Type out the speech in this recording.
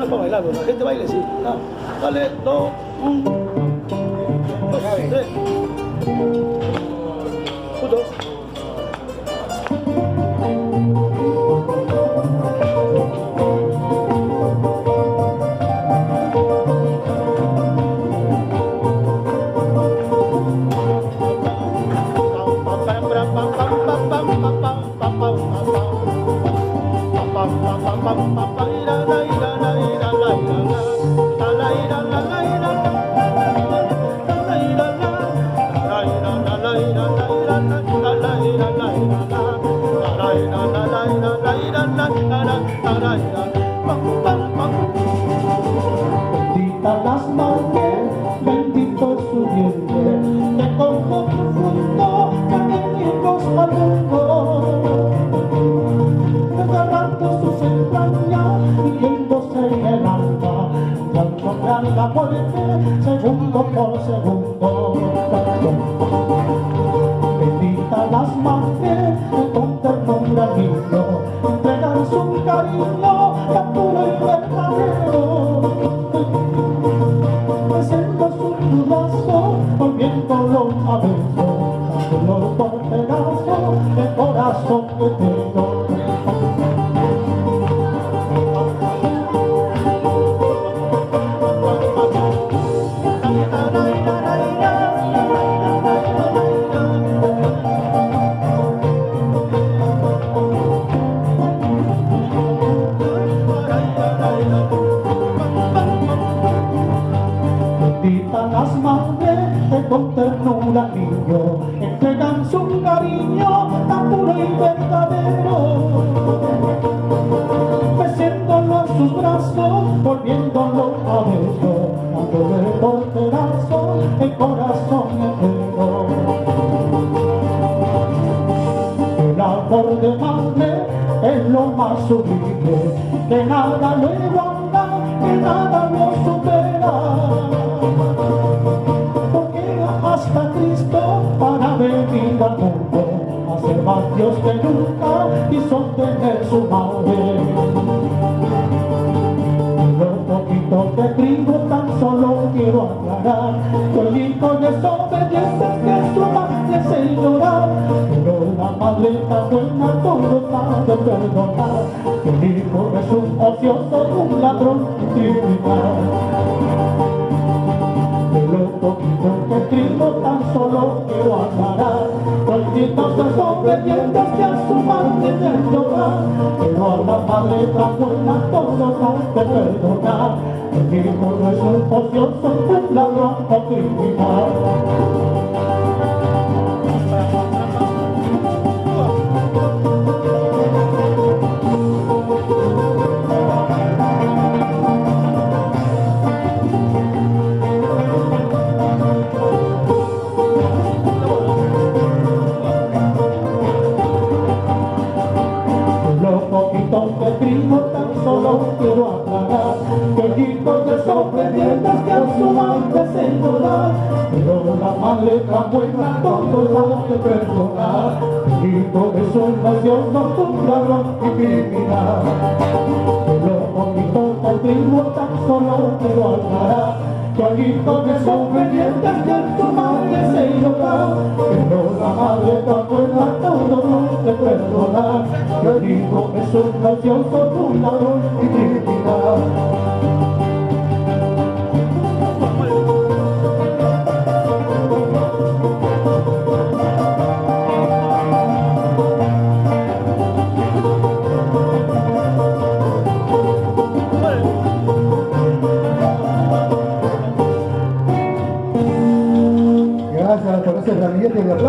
es para bailarlo, la gente baile, sí. No. Dale, 2, 1, 2, 3. Punto. Bendita las madres, bendito su vientre, que con profundo cariños al mundo, desgarrando sus entrañas y yéndose en el alma, dando gran la muerte, segundo por segundo. Bendita las madres, con ternura niño, entregan su cariño, tan puro y verdadero, haciendo su brazo, volviéndolo a beso, dándolo por pedazo, el corazón que tengo. Bendita las madres que con ternura niño entregan su cariño tan puro y verdadero, meciéndolo en sus brazos, volviéndolo a beso, dándole por pedazo el corazón entero. El amor de madre es lo más sublime, que nada lo iguala, que nada lo supera, porque hasta Cristo para venir al mundo hace más Dios que nunca quiso tener su madre. Lo poquito que escribo tan solo quiero aclarar que el hijo desobediente que su madre se llorar, pero la madre tan buena todo sabe perdonar. El hijo es un ocioso, un ladrón y criminal. De lo poquito que escribo tan solo quiero aclarar que el hijo desobediente que a su madre se llorar, pero a la madre tan buena todo sabe perdonar. El hijo no es un ocioso, un ladrón o criminal. Que escribo tan solo quiero aclarar que el hijo desobediente que a su madre se llorar, pero la madre tan buena todo sabe perdonar. El hijo es un ocioso, un ladrón y criminal. De lo poquito que escribo tan solo quiero aclarar que el hijo desobediente que a su madre se llorar, pero la madre tan buena todo sabe perdonar. El hijo es un ocioso, un ladrón y criminal. Gracias por ese ramillete de aplausos.